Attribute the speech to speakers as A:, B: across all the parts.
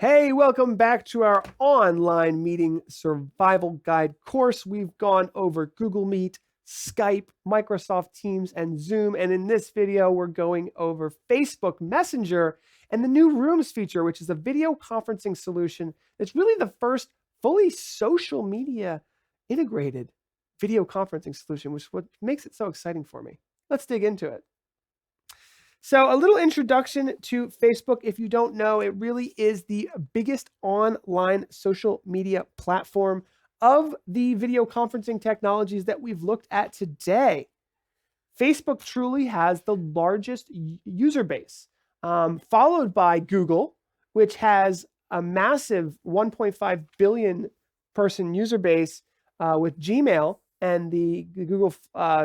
A: Hey, welcome back to our online meeting survival guide course. We've gone over Google Meet, Skype, Microsoft Teams, and Zoom. And in this video, we're going over Facebook Messenger and the new Rooms feature, which is a video conferencing solution that's really the first fully social media integrated video conferencing solution, which is what makes it so exciting for me. Let's dig into it. So a little introduction to Facebook. If you don't know, it really is the biggest online social media platform of the video conferencing technologies that we've looked at today. Facebook truly has the largest user base, followed by Google, which has a massive 1.5 billion person user base with Gmail and the Google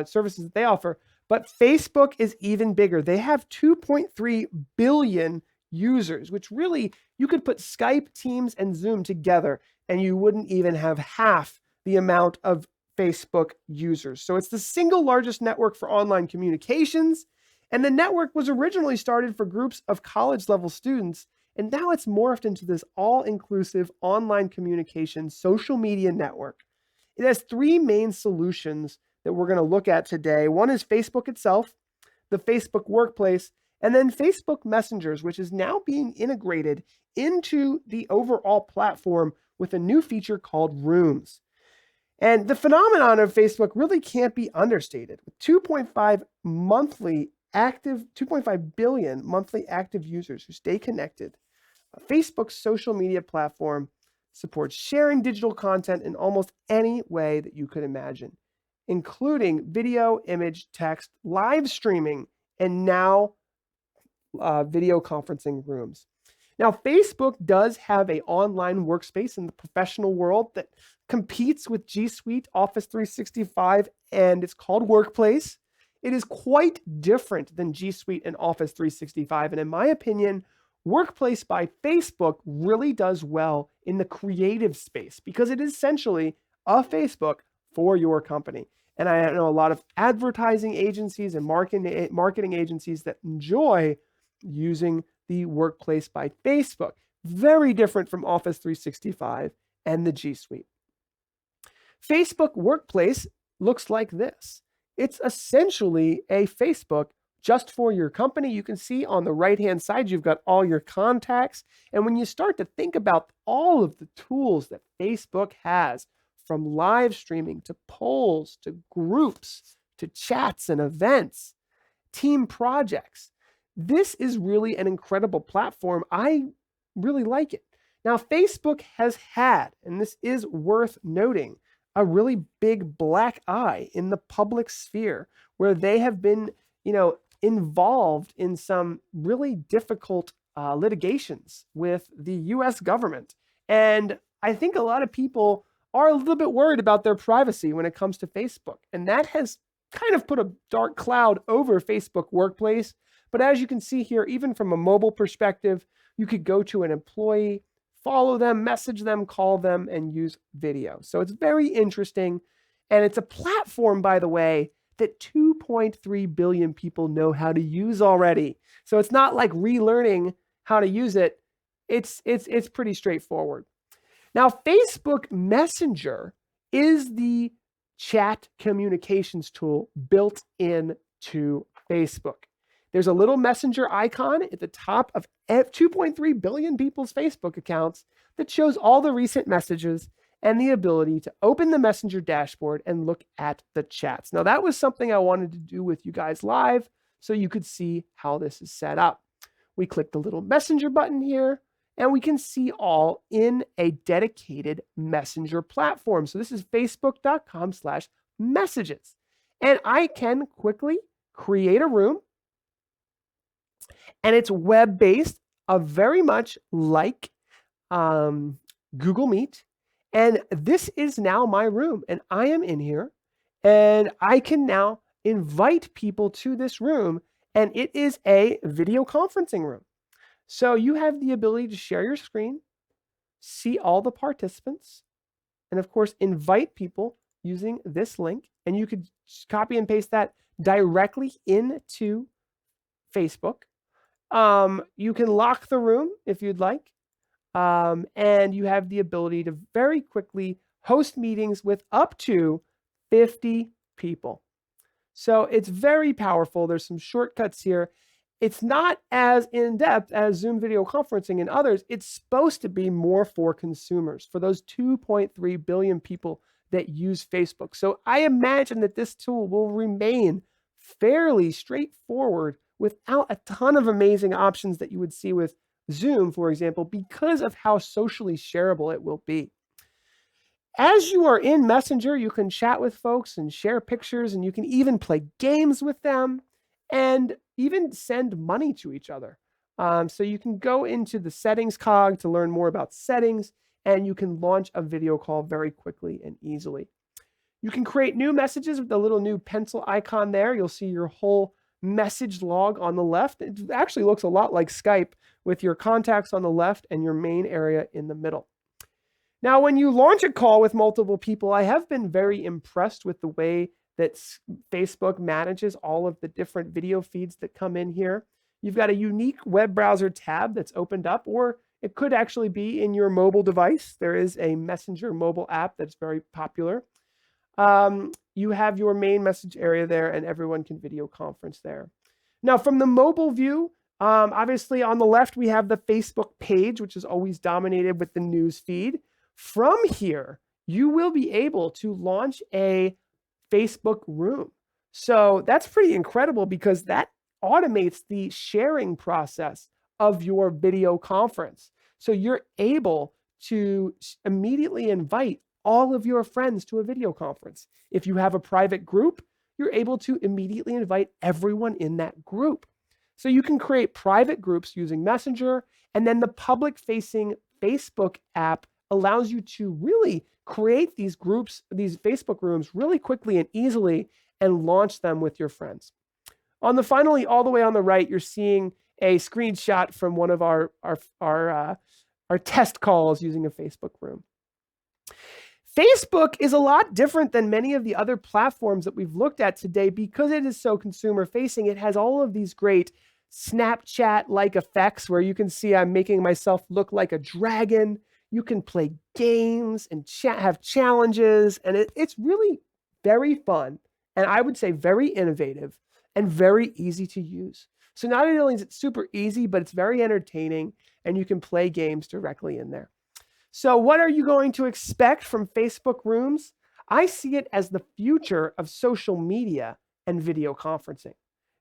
A: services that they offer. But Facebook is even bigger. They have 2.3 billion users, which really, you could put Skype, Teams, and Zoom together, and you wouldn't even have half the amount of Facebook users. So it's the single largest network for online communications. And the network was originally started for groups of college-level students, and now it's morphed into this all-inclusive online communication social media network. It has three main solutions that we're going to look at today. One is Facebook itself, the Facebook Workplace, and then Facebook Messengers, which is now being integrated into the overall platform with a new feature called Rooms. And the phenomenon of Facebook really can't be understated. With 2.5 billion monthly active users who stay connected, Facebook's social media platform supports sharing digital content in almost any way that you could imagine, including video, image, text, live streaming, and now video conferencing rooms. Now, Facebook does have an online workspace in the professional world that competes with G Suite, Office 365, and it's called Workplace. It is quite different than G Suite and Office 365, and in my opinion, Workplace by Facebook really does well in the creative space because it is essentially a Facebook for your company. And I know a lot of advertising agencies and marketing agencies that enjoy using the Workplace by Facebook. Very different from Office 365 and the G Suite. Facebook Workplace looks like this. It's essentially a Facebook just for your company. You can see on the right-hand side, you've got all your contacts. And when you start to think about all of the tools that Facebook has, from live streaming to polls, to groups, to chats and events, team projects, this is really an incredible platform. I really like it. Now, Facebook has had, and this is worth noting, a really big black eye in the public sphere where they have been, involved in some really difficult litigations with the US government. And I think a lot of people are a little bit worried about their privacy when it comes to Facebook. And that has kind of put a dark cloud over Facebook Workplace. But as you can see here, even from a mobile perspective, you could go to an employee, follow them, message them, call them, and use video. So it's very interesting. And it's a platform, by the way, that 2.3 billion people know how to use already. So it's not like relearning how to use it. It's pretty straightforward. Now, Facebook Messenger is the chat communications tool built into Facebook. There's a little messenger icon at the top of 2.3 billion people's Facebook accounts that shows all the recent messages and the ability to open the Messenger dashboard and look at the chats. Now, that was something I wanted to do with you guys live so you could see how this is set up. We click the little Messenger button here, and we can see all in a dedicated Messenger platform. So this is facebook.com/messages. And I can quickly create a room, and it's web-based, very much like Google Meet. And this is now my room, and I am in here, and I can now invite people to this room, and it is a video conferencing room. So you have the ability to share your screen, see all the participants, and of course, invite people using this link. And you could copy and paste that directly into Facebook. You can lock the room if you'd like. And you have the ability to very quickly host meetings with up to 50 people. So it's very powerful. There's some shortcuts here. It's not as in-depth as Zoom video conferencing and others. It's supposed to be more for consumers, for those 2.3 billion people that use Facebook. So I imagine that this tool will remain fairly straightforward without a ton of amazing options that you would see with Zoom, for example, because of how socially shareable it will be. As you are in Messenger, you can chat with folks and share pictures, and you can even play games with them and even send money to each other. So you can go into the settings cog to learn more about settings, and you can launch a video call very quickly and easily. You can create new messages with the little new pencil icon there. You'll see your whole message log on the left. It actually looks a lot like Skype with your contacts on the left and your main area in the middle. Now, when you launch a call with multiple people, I have been very impressed with the way that Facebook manages all of the different video feeds that come in here. You've got a unique web browser tab that's opened up, or it could actually be in your mobile device. There is a Messenger mobile app that's very popular. You have your main message area there, and everyone can video conference there. Now, from the mobile view, obviously on the left, we have the Facebook page, which is always dominated with the news feed. From here, you will be able to launch a Facebook room. So that's pretty incredible because that automates the sharing process of your video conference. So you're able to immediately invite all of your friends to a video conference. If you have a private group, you're able to immediately invite everyone in that group. So you can create private groups using Messenger, and then the public-facing Facebook app allows you to really create these groups, these Facebook rooms really quickly and easily and launch them with your friends. Finally, all the way on the right, you're seeing a screenshot from one of our test calls using a Facebook room. Facebook is a lot different than many of the other platforms that we've looked at today because it is so consumer facing. It has all of these great Snapchat-like effects where you can see I'm making myself look like a dragon. You can play games and have challenges, and it's really very fun, and I would say very innovative and very easy to use. So not only is it super easy, but it's very entertaining, and you can play games directly in there. So what are you going to expect from Facebook Rooms? I see it as the future of social media and video conferencing.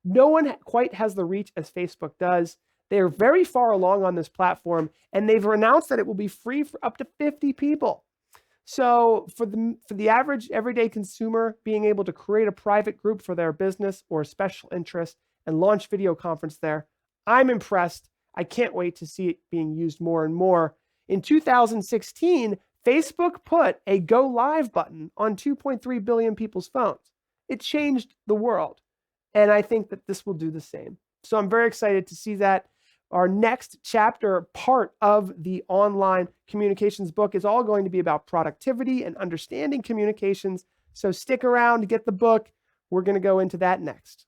A: No one quite has the reach as Facebook does. They are very far along on this platform, and they've announced that it will be free for up to 50 people. So for the average everyday consumer, being able to create a private group for their business or special interest and launch video conference there, I'm impressed. I can't wait to see it being used more and more. In 2016, Facebook put a go live button on 2.3 billion people's phones. It changed the world, and I think that this will do the same. So I'm very excited to see that. Our next chapter, part of the online communications book, is all going to be about productivity and understanding communications. So stick around to get the book. We're going to go into that next.